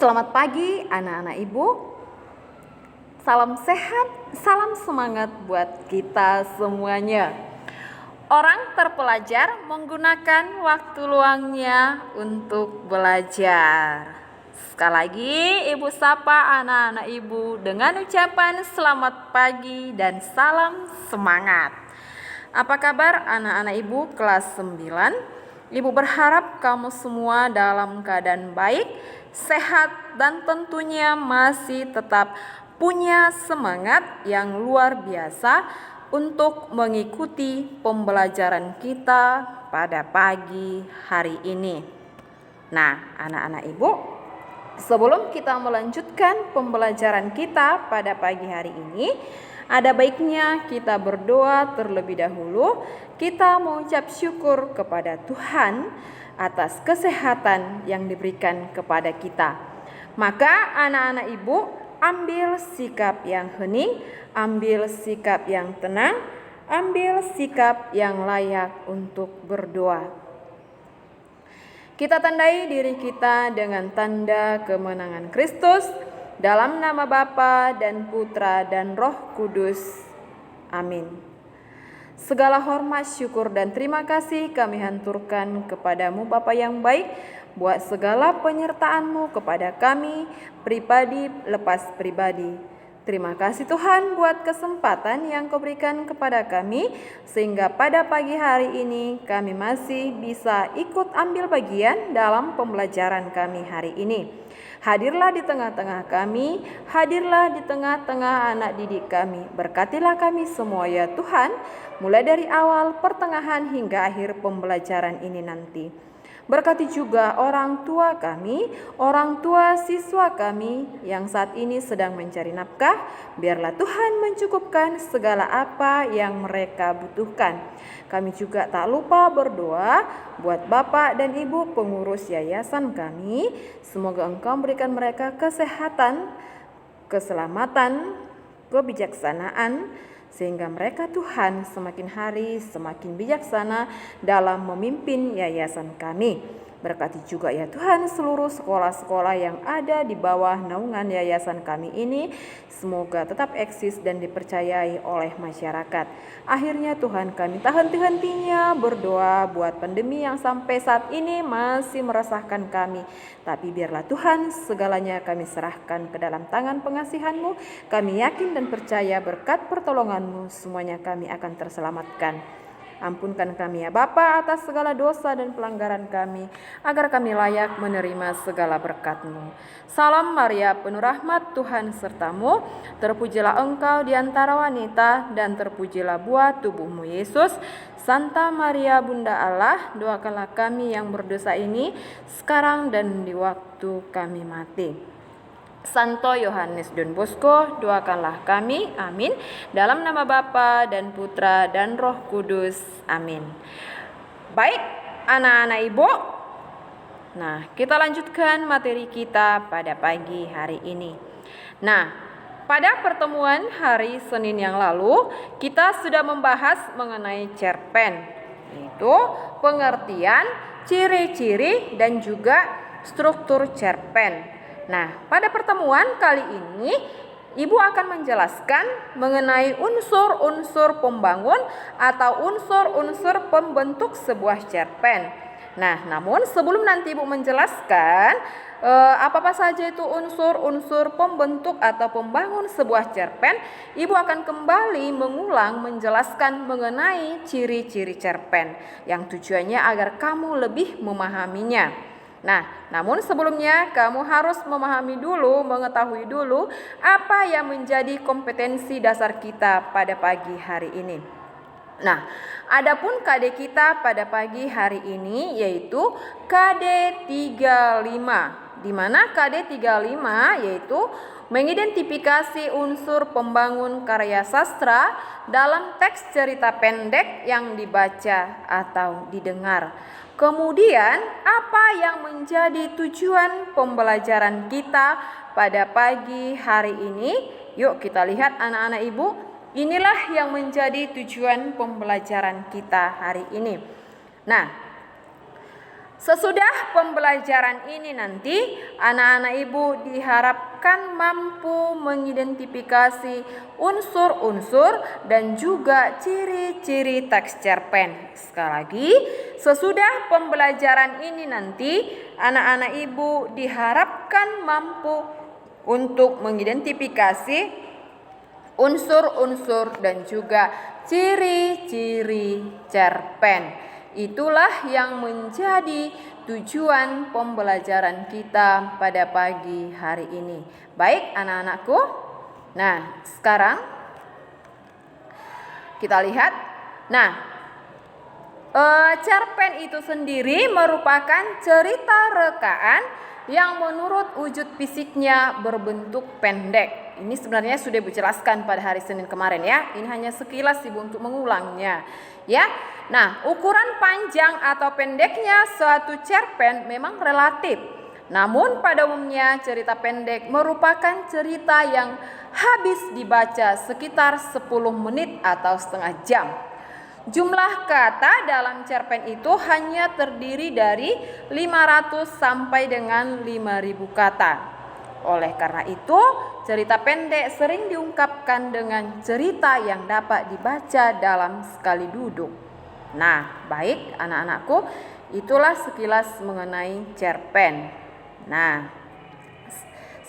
Selamat pagi anak-anak ibu. Salam sehat, salam semangat buat kita semuanya. Orang terpelajar menggunakan waktu luangnya untuk belajar. Sekali lagi ibu sapa anak-anak ibu dengan ucapan selamat pagi dan salam semangat. Apa kabar anak-anak ibu kelas 9? Ibu berharap kamu semua dalam keadaan baik, sehat, dan tentunya masih tetap punya semangat yang luar biasa untuk mengikuti pembelajaran kita pada pagi hari ini. Nah, anak-anak ibu, sebelum kita melanjutkan pembelajaran kita pada pagi hari ini, ada baiknya kita berdoa terlebih dahulu. Kita mengucap syukur kepada Tuhan atas kesehatan yang diberikan kepada kita. Maka anak-anak ibu, ambil sikap yang hening, ambil sikap yang tenang, ambil sikap yang layak untuk berdoa. Kita tandai diri kita dengan tanda kemenangan Kristus. Dalam nama Bapa dan Putra dan Roh Kudus. Amin. Segala hormat, syukur, dan terima kasih kami haturkan kepadamu Bapa yang baik, buat segala penyertaan-Mu kepada kami, pribadi lepas pribadi. Terima kasih Tuhan buat kesempatan yang Kau berikan kepada kami, sehingga pada pagi hari ini kami masih bisa ikut ambil bagian dalam pembelajaran kami hari ini. Hadirlah di tengah-tengah kami, hadirlah di tengah-tengah anak didik kami. Berkatilah kami semua ya Tuhan, mulai dari awal, pertengahan, hingga akhir pembelajaran ini nanti. Berkati juga orang tua kami, orang tua siswa kami yang saat ini sedang mencari nafkah. Biarlah Tuhan mencukupkan segala apa yang mereka butuhkan. Kami juga tak lupa berdoa buat Bapak dan Ibu pengurus yayasan kami. Semoga Engkau berikan mereka kesehatan, keselamatan, kebijaksanaan, sehingga mereka Tuhan semakin hari semakin bijaksana dalam memimpin yayasan kami. Berkati juga ya Tuhan seluruh sekolah-sekolah yang ada di bawah naungan yayasan kami ini. Semoga tetap eksis dan dipercayai oleh masyarakat. Akhirnya Tuhan, kami tak henti-hentinya berdoa buat pandemi yang sampai saat ini masih meresahkan kami. Tapi biarlah Tuhan segalanya kami serahkan ke dalam tangan pengasihan-Mu. Kami yakin dan percaya berkat pertolongan-Mu semuanya kami akan terselamatkan. Ampunkan kami ya Bapa atas segala dosa dan pelanggaran kami, agar kami layak menerima segala berkat-Mu. Salam Maria, penuh rahmat, Tuhan sertamu. Terpujilah Engkau di antara wanita, dan terpujilah buah tubuh-Mu Yesus. Santa Maria Bunda Allah, doakanlah kami yang berdosa ini, sekarang dan di waktu kami mati. Santo Yohanes Don Bosco, doakanlah kami, amin. Dalam nama Bapa dan Putra dan Roh Kudus, amin. Baik, anak-anak ibu. Nah, kita lanjutkan materi kita pada pagi hari ini. Nah, pada pertemuan hari Senin yang lalu, kita sudah membahas mengenai cerpen, yaitu pengertian, ciri-ciri, dan juga struktur cerpen. Nah, pada pertemuan kali ini, Ibu akan menjelaskan mengenai unsur-unsur pembangun atau unsur-unsur pembentuk sebuah cerpen. Nah, namun sebelum nanti Ibu menjelaskan apa-apa saja itu unsur-unsur pembentuk atau pembangun sebuah cerpen, Ibu akan kembali mengulang menjelaskan mengenai ciri-ciri cerpen yang tujuannya agar kamu lebih memahaminya. Nah, namun sebelumnya kamu harus mengetahui dulu apa yang menjadi kompetensi dasar kita pada pagi hari ini. Nah, adapun KD kita pada pagi hari ini yaitu KD 35, di mana KD 35 yaitu mengidentifikasi unsur pembangun karya sastra dalam teks cerita pendek yang dibaca atau didengar. Kemudian, apa yang menjadi tujuan pembelajaran kita pada pagi hari ini? Yuk kita lihat anak-anak ibu. Inilah yang menjadi tujuan pembelajaran kita hari ini. Nah, Sesudah pembelajaran ini nanti, anak-anak Ibu diharapkan mampu mengidentifikasi unsur-unsur dan juga ciri-ciri teks cerpen. Sekali lagi, sesudah pembelajaran ini nanti, anak-anak Ibu diharapkan mampu untuk mengidentifikasi unsur-unsur dan juga ciri-ciri cerpen. Itulah yang menjadi tujuan pembelajaran kita pada pagi hari ini. Baik anak-anakku. Nah, sekarang kita lihat. Nah, cerpen itu sendiri merupakan cerita rekaan yang menurut wujud fisiknya berbentuk pendek. Ini sebenarnya sudah dijelaskan pada hari Senin kemarin ya. Ini hanya sekilas Ibu untuk mengulangnya. Ya. Nah, ukuran panjang atau pendeknya suatu cerpen memang relatif. Namun pada umumnya cerita pendek merupakan cerita yang habis dibaca sekitar 10 menit atau setengah jam. Jumlah kata dalam cerpen itu hanya terdiri dari 500 sampai dengan 5.000 kata. Oleh karena itu, cerita pendek sering diungkapkan dengan cerita yang dapat dibaca dalam sekali duduk. Nah, baik anak-anakku, itulah sekilas mengenai cerpen. Nah,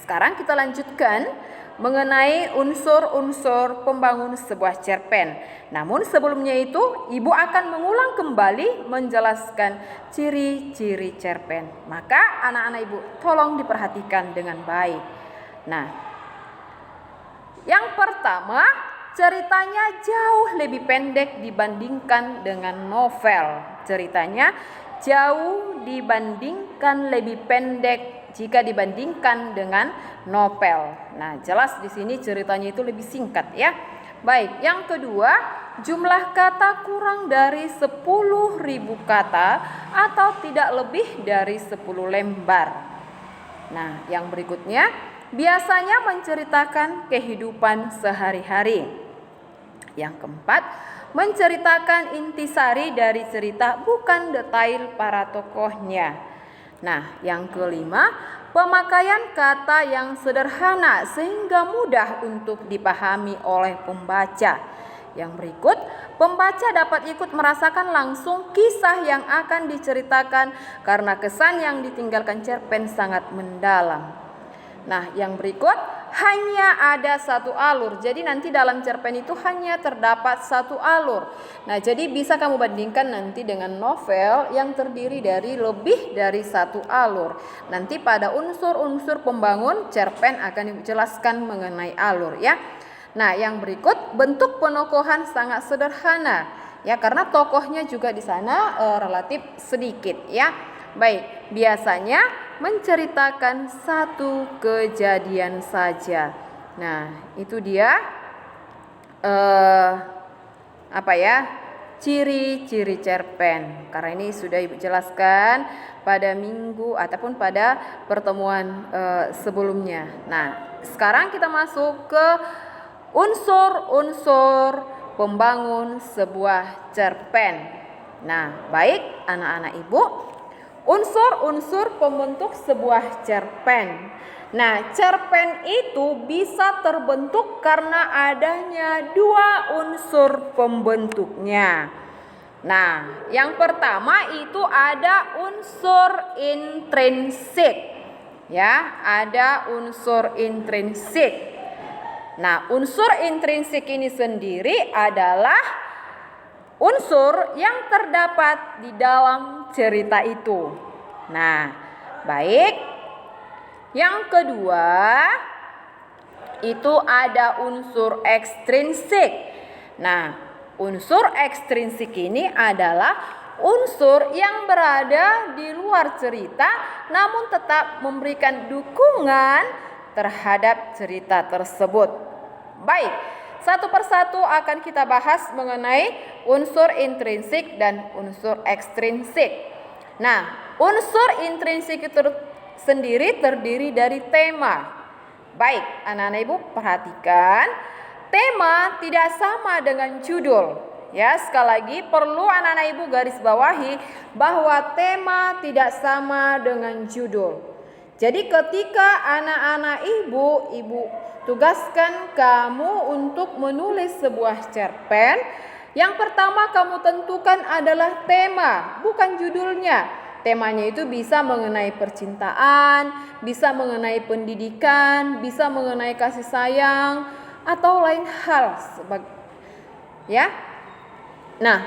sekarang kita lanjutkan mengenai unsur-unsur pembangun sebuah cerpen. Namun sebelumnya itu, Ibu akan mengulang kembali menjelaskan ciri-ciri cerpen. Maka anak-anak Ibu tolong diperhatikan dengan baik. Nah, yang pertama, ceritanya jauh lebih pendek dibandingkan dengan novel. Ceritanya jauh dibandingkan lebih pendek jika dibandingkan dengan novel. Nah, jelas di sini ceritanya itu lebih singkat ya. Baik, yang kedua, jumlah kata kurang dari 10.000 kata atau tidak lebih dari 10 lembar. Nah, yang berikutnya biasanya menceritakan kehidupan sehari-hari. Yang keempat, menceritakan intisari dari cerita, bukan detail para tokohnya. Nah, yang kelima, pemakaian kata yang sederhana sehingga mudah untuk dipahami oleh pembaca. Yang berikut, pembaca dapat ikut merasakan langsung kisah yang akan diceritakan karena kesan yang ditinggalkan cerpen sangat mendalam. Nah, yang berikut hanya ada satu alur. Jadi nanti dalam cerpen itu hanya terdapat satu alur. Nah, jadi bisa kamu bandingkan nanti dengan novel yang terdiri dari lebih dari satu alur. Nanti pada unsur-unsur pembangun cerpen akan dijelaskan mengenai alur ya. Nah, yang berikut bentuk penokohan sangat sederhana ya, karena tokohnya juga di sana relatif sedikit ya. Baik, biasanya menceritakan satu kejadian saja. Nah, itu dia ciri-ciri cerpen. Karena ini sudah Ibu jelaskan pada minggu ataupun pada pertemuan sebelumnya. Nah, sekarang kita masuk ke unsur-unsur pembangun sebuah cerpen. Nah, baik anak-anak Ibu, unsur-unsur pembentuk sebuah cerpen. Nah, cerpen itu bisa terbentuk karena adanya dua unsur pembentuknya. Nah, yang pertama itu ada unsur intrinsik. Ya, ada unsur intrinsik. Nah, unsur intrinsik ini sendiri adalah unsur yang terdapat di dalam cerita itu. Nah, baik. Yang kedua, itu ada unsur ekstrinsik. Nah, unsur ekstrinsik ini adalah unsur yang berada di luar cerita namun tetap memberikan dukungan terhadap cerita tersebut. Baik, satu persatu akan kita bahas mengenai unsur intrinsik dan unsur ekstrinsik. Nah, unsur intrinsik itu sendiri terdiri dari tema. Baik, anak-anak Ibu perhatikan, tema tidak sama dengan judul. Ya, sekali lagi perlu anak-anak ibu garis bawahi bahwa tema tidak sama dengan judul. Jadi ketika anak-anak ibu tugaskan kamu untuk menulis sebuah cerpen, yang pertama kamu tentukan adalah tema, bukan judulnya. Temanya itu bisa mengenai percintaan, bisa mengenai pendidikan, bisa mengenai kasih sayang, atau lain hal. Ya. Nah,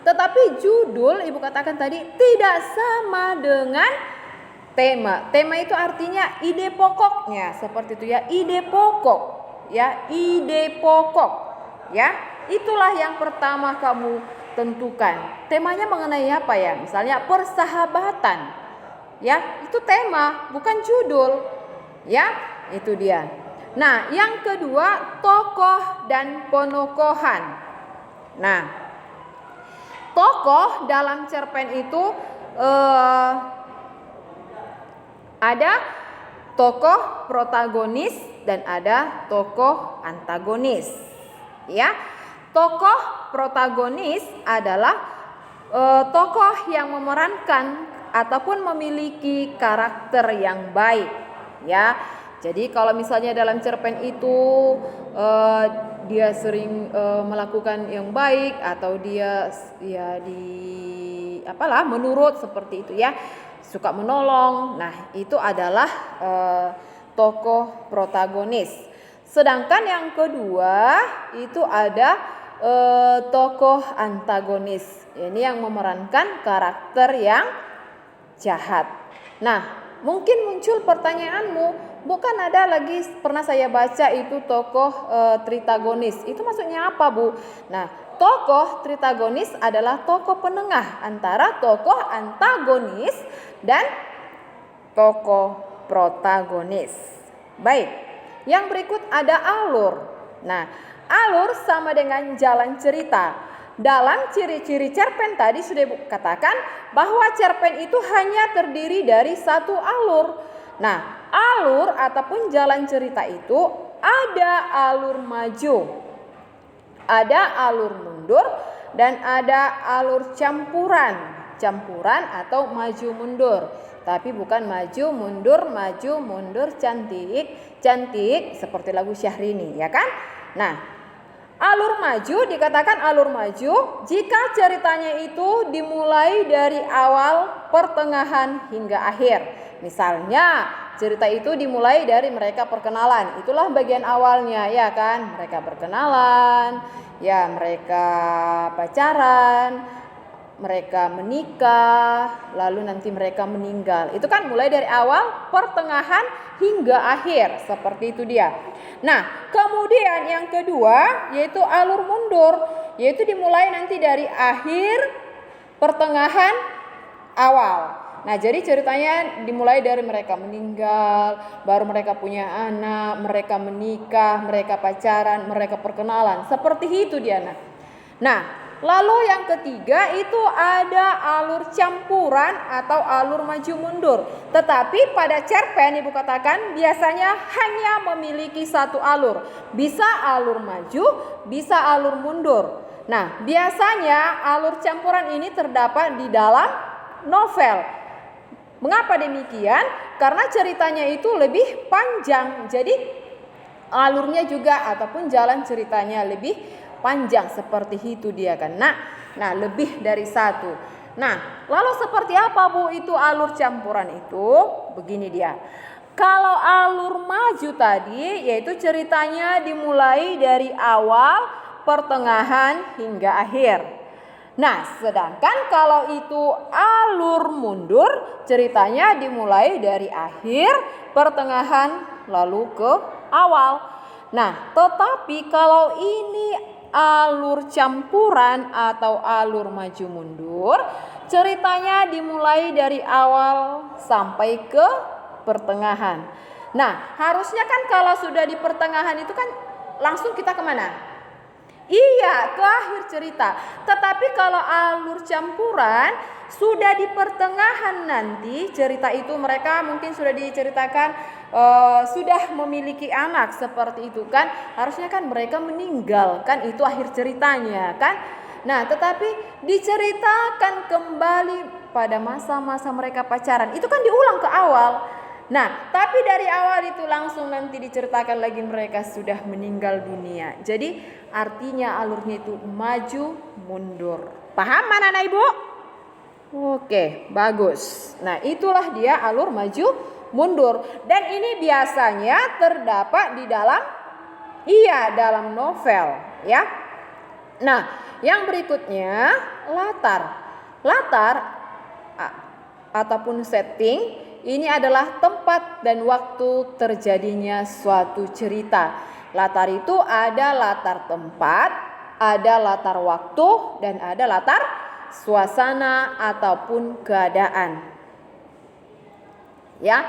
tetapi judul ibu katakan tadi tidak sama dengan tema. Tema itu artinya ide pokoknya, seperti itu ya, ide pokok. Ya, ide pokok. Ya, itulah yang pertama kamu tentukan. Temanya mengenai apa ya? Misalnya persahabatan. Ya, itu tema, bukan judul. Ya, itu dia. Nah, yang kedua, tokoh dan penokohan. Nah, tokoh dalam cerpen itu ada tokoh protagonis dan ada tokoh antagonis. Ya, tokoh protagonis adalah tokoh yang memerankan ataupun memiliki karakter yang baik. Ya, jadi kalau misalnya dalam cerpen itu dia sering melakukan yang baik atau dia ya menurut seperti itu ya, suka menolong. Nah, itu adalah tokoh protagonis. Sedangkan yang kedua itu ada tokoh antagonis. Ini yang memerankan karakter yang jahat. Nah, mungkin muncul pertanyaanmu, bukan ada lagi pernah saya baca itu tokoh tritagonis. Itu maksudnya apa, Bu? Nah, tokoh tritagonis adalah tokoh penengah antara tokoh antagonis dan tokoh protagonis. Baik, yang berikut ada alur. Nah, alur sama dengan jalan cerita. Dalam ciri-ciri cerpen tadi sudah katakan bahwa cerpen itu hanya terdiri dari satu alur. Nah, alur ataupun jalan cerita itu ada alur maju, ada alur mundur, dan ada alur campuran atau maju mundur. Tapi bukan maju mundur cantik seperti lagu Syahrini, ya kan? Nah, alur maju dikatakan alur maju jika ceritanya itu dimulai dari awal, pertengahan hingga akhir. Misalnya cerita itu dimulai dari mereka perkenalan, itulah bagian awalnya, ya kan? Mereka berkenalan, ya mereka pacaran, mereka menikah, lalu nanti mereka meninggal. Itu kan mulai dari awal, pertengahan hingga akhir, seperti itu dia. Nah, kemudian yang kedua yaitu alur mundur, yaitu dimulai nanti dari akhir, pertengahan, awal. Nah, jadi ceritanya dimulai dari mereka meninggal, baru mereka punya anak, mereka menikah, mereka pacaran, mereka perkenalan. Seperti itu dia. Nah, lalu yang ketiga itu ada alur campuran atau alur maju mundur. Tetapi pada cerpen ibu katakan biasanya hanya memiliki satu alur. Bisa alur maju, bisa alur mundur. Nah, biasanya alur campuran ini terdapat di dalam novel. Mengapa demikian? Karena ceritanya itu lebih panjang. Jadi alurnya juga ataupun jalan ceritanya lebih panjang, seperti itu dia kan. Nah, lebih dari satu. Nah, lalu seperti apa, Bu, itu alur campuran itu? Begini dia. Kalau alur maju tadi yaitu ceritanya dimulai dari awal, pertengahan hingga akhir. Nah, sedangkan kalau itu alur mundur, ceritanya dimulai dari akhir, pertengahan, lalu ke awal. Nah, tetapi kalau ini alur campuran atau alur maju mundur, ceritanya dimulai dari awal sampai ke pertengahan. Nah, harusnya kan kalau sudah di pertengahan itu kan langsung kita kemana? Iya, ke akhir cerita. Tetapi kalau alur campuran sudah di pertengahan nanti cerita itu mereka mungkin sudah diceritakan sudah memiliki anak, seperti itu kan. Harusnya kan mereka meninggal kan, itu akhir ceritanya kan. Nah, tetapi diceritakan kembali pada masa-masa mereka pacaran. Itu kan diulang ke awal. Nah, tapi dari awal itu langsung nanti diceritakan lagi mereka sudah meninggal dunia. Jadi artinya alurnya itu maju mundur. Paham anak-anak Ibu? Oke, bagus. Nah, itulah dia alur maju mundur. Dan ini biasanya terdapat di dalam novel, ya. Nah, yang berikutnya latar ataupun setting. Ini adalah tempat dan waktu terjadinya suatu cerita. Latar itu ada latar tempat, ada latar waktu, dan ada latar suasana ataupun keadaan. Ya,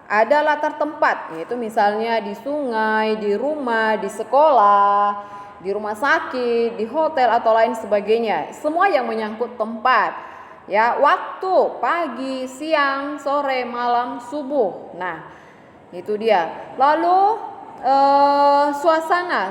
ada latar tempat, yaitu misalnya di sungai, di rumah, di sekolah, di rumah sakit, di hotel atau lain sebagainya. Semua yang menyangkut tempat. Ya, waktu pagi, siang, sore, malam, subuh. Nah, itu dia. Lalu suasana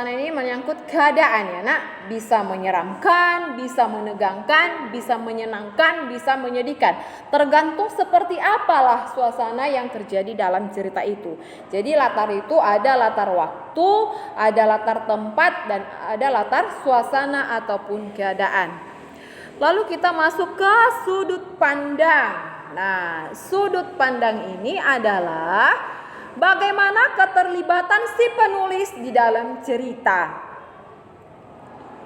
ini menyangkut keadaan ya, Nak. Bisa menyeramkan, bisa menegangkan, bisa menyenangkan, bisa menyedihkan. Tergantung seperti apalah suasana yang terjadi dalam cerita itu. Jadi latar itu ada latar waktu, ada latar tempat, dan ada latar suasana ataupun keadaan. Lalu kita masuk ke sudut pandang. Nah, sudut pandang ini adalah bagaimana keterlibatan si penulis di dalam cerita.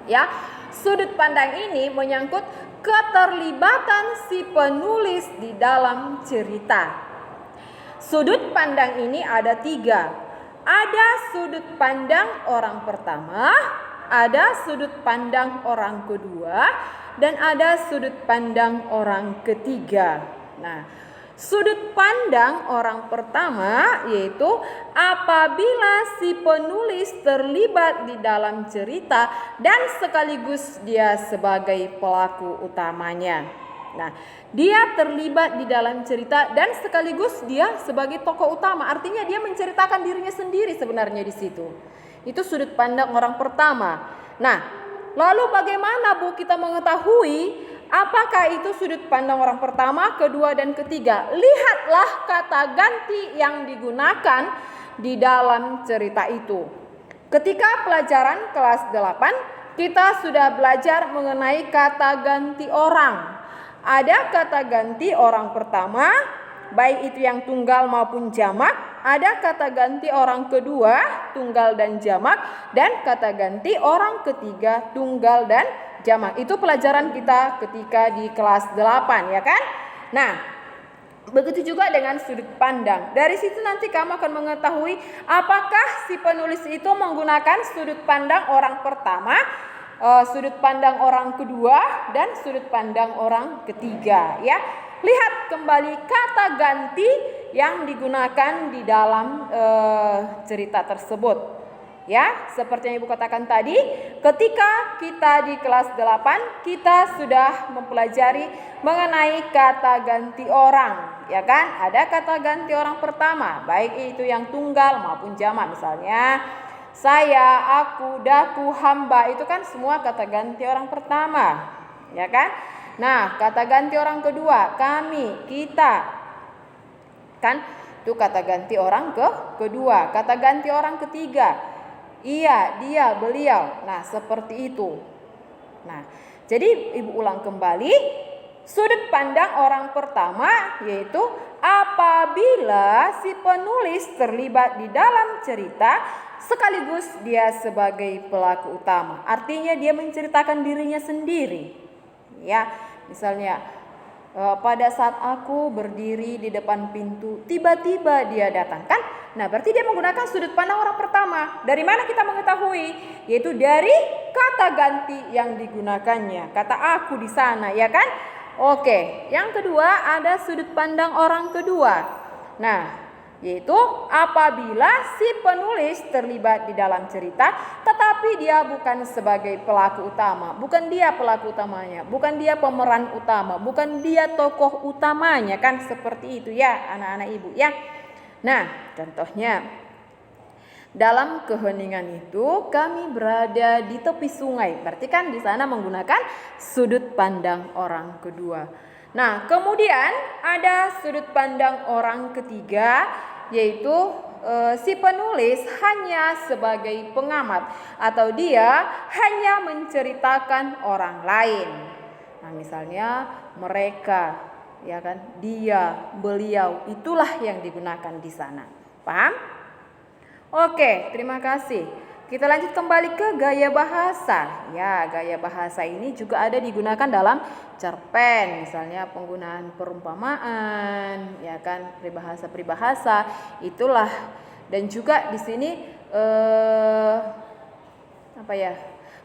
Ya, sudut pandang ini menyangkut keterlibatan si penulis di dalam cerita. Sudut pandang ini ada 3. Ada sudut pandang orang pertama, ada sudut pandang orang kedua, dan ada sudut pandang orang ketiga. Nah, sudut pandang orang pertama yaitu apabila si penulis terlibat di dalam cerita dan sekaligus dia sebagai pelaku utamanya. Nah, dia terlibat di dalam cerita dan sekaligus dia sebagai tokoh utama. Artinya dia menceritakan dirinya sendiri sebenarnya di situ. Itu sudut pandang orang pertama. Nah, lalu bagaimana Bu kita mengetahui apakah itu sudut pandang orang pertama, kedua, dan ketiga? Lihatlah kata ganti yang digunakan di dalam cerita itu. Ketika pelajaran kelas 8, kita sudah belajar mengenai kata ganti orang. Ada kata ganti orang pertama, baik itu yang tunggal maupun jamak. Ada kata ganti orang kedua, tunggal dan jamak, dan kata ganti orang ketiga, tunggal dan jamak. Itu pelajaran kita ketika di kelas 8, ya kan? Nah, begitu juga dengan sudut pandang. Dari situ nanti kamu akan mengetahui apakah si penulis itu menggunakan sudut pandang orang pertama, sudut pandang orang kedua, dan sudut pandang orang ketiga, ya. Lihat kembali kata ganti yang digunakan di dalam cerita tersebut. Ya, seperti yang Ibu katakan tadi, ketika kita di kelas 8, kita sudah mempelajari mengenai kata ganti orang, ya kan? Ada kata ganti orang pertama, baik itu yang tunggal maupun jamak. Misalnya, saya, aku, daku, hamba, itu kan semua kata ganti orang pertama, ya kan? Nah, kata ganti orang kedua, kami, kita, kan? Itu kata ganti orang kedua. Kata ganti orang ketiga, iya, dia, beliau. Nah, seperti itu. Nah, jadi Ibu ulang kembali, sudut pandang orang pertama yaitu apabila si penulis terlibat di dalam cerita sekaligus dia sebagai pelaku utama. Artinya dia menceritakan dirinya sendiri. Ya, misalnya pada saat aku berdiri di depan pintu, tiba-tiba dia datang, kan? Nah, berarti dia menggunakan sudut pandang orang pertama. Dari mana kita mengetahui? Yaitu dari kata ganti yang digunakannya. Kata aku di sana, ya kan? Oke, yang kedua ada sudut pandang orang kedua. Nah, yaitu apabila si penulis terlibat di dalam cerita tetapi dia bukan sebagai pelaku utama, bukan dia pelaku utamanya, bukan dia pemeran utama, bukan dia tokoh utamanya, kan seperti itu ya anak-anak Ibu ya. Nah, contohnya Dalam keheningan itu kami berada di tepi sungai. Berarti kan di sana menggunakan sudut pandang orang kedua. Nah, kemudian ada sudut pandang orang ketiga, yaitu si penulis hanya sebagai pengamat atau dia hanya menceritakan orang lain. Nah, misalnya mereka, ya kan, dia, beliau, itulah yang digunakan di sana. Paham? Oke, terima kasih. Kita lanjut kembali ke gaya bahasa. Ya, gaya bahasa ini juga ada digunakan dalam cerpen, misalnya penggunaan perumpamaan, ya kan, peribahasa, itulah. Dan juga di sini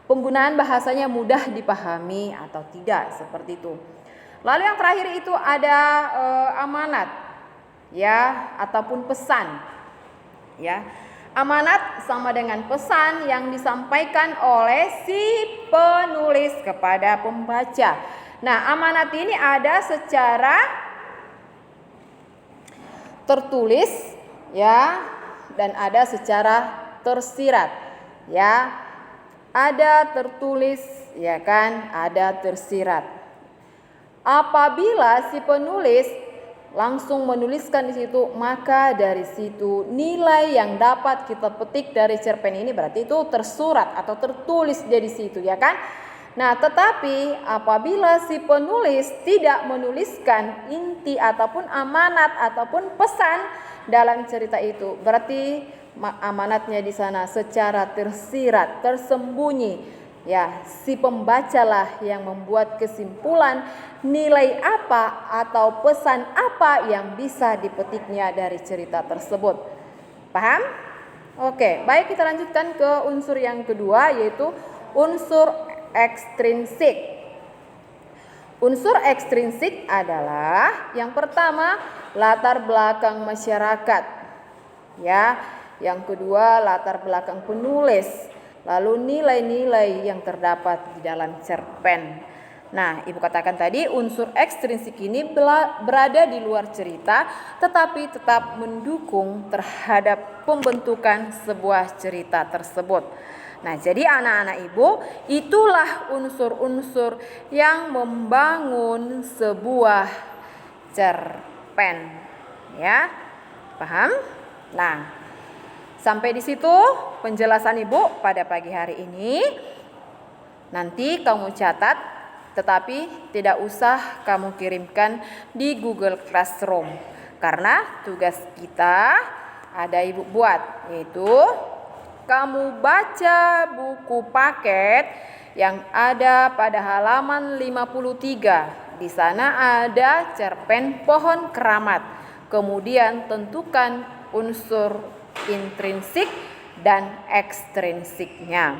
penggunaan bahasanya mudah dipahami atau tidak, seperti itu. Lalu yang terakhir itu ada amanat, ya, ataupun pesan, ya. Amanat sama dengan pesan yang disampaikan oleh si penulis kepada pembaca. Nah, amanat ini ada secara tertulis, ya, dan ada secara tersirat, ya. Ada tertulis, ya kan, ada tersirat. Apabila si penulis langsung menuliskan di situ, maka dari situ nilai yang dapat kita petik dari cerpen ini berarti itu tersurat atau tertulis di situ, ya kan? Nah, tetapi apabila si penulis tidak menuliskan inti ataupun amanat ataupun pesan dalam cerita itu, berarti amanatnya di sana secara tersirat, tersembunyi. Ya, si pembacalah yang membuat kesimpulan nilai apa atau pesan apa yang bisa dipetiknya dari cerita tersebut. Paham? Oke, baik, kita lanjutkan ke unsur yang kedua, yaitu unsur ekstrinsik. Unsur ekstrinsik adalah yang pertama latar belakang masyarakat, ya. Yang kedua latar belakang penulis. Lalu nilai-nilai yang terdapat di dalam cerpen. Nah, Ibu katakan tadi unsur ekstrinsik ini berada di luar cerita, tetapi tetap mendukung terhadap pembentukan sebuah cerita tersebut. Nah, jadi anak-anak Ibu, itulah unsur-unsur yang membangun sebuah cerpen. Ya, paham? Nah, sampai di situ penjelasan Ibu pada pagi hari ini. Nanti kamu catat, tetapi tidak usah kamu kirimkan di Google Classroom. Karena tugas kita ada Ibu buat, yaitu kamu baca buku paket yang ada pada halaman 53. Di sana ada cerpen Pohon Keramat. Kemudian tentukan unsur intrinsik dan ekstrinsiknya.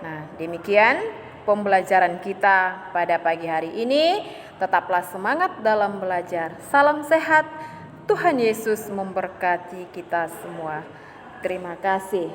Nah, demikian pembelajaran kita pada pagi hari ini. Tetaplah semangat dalam belajar. Salam sehat. Tuhan Yesus memberkati kita semua. Terima kasih.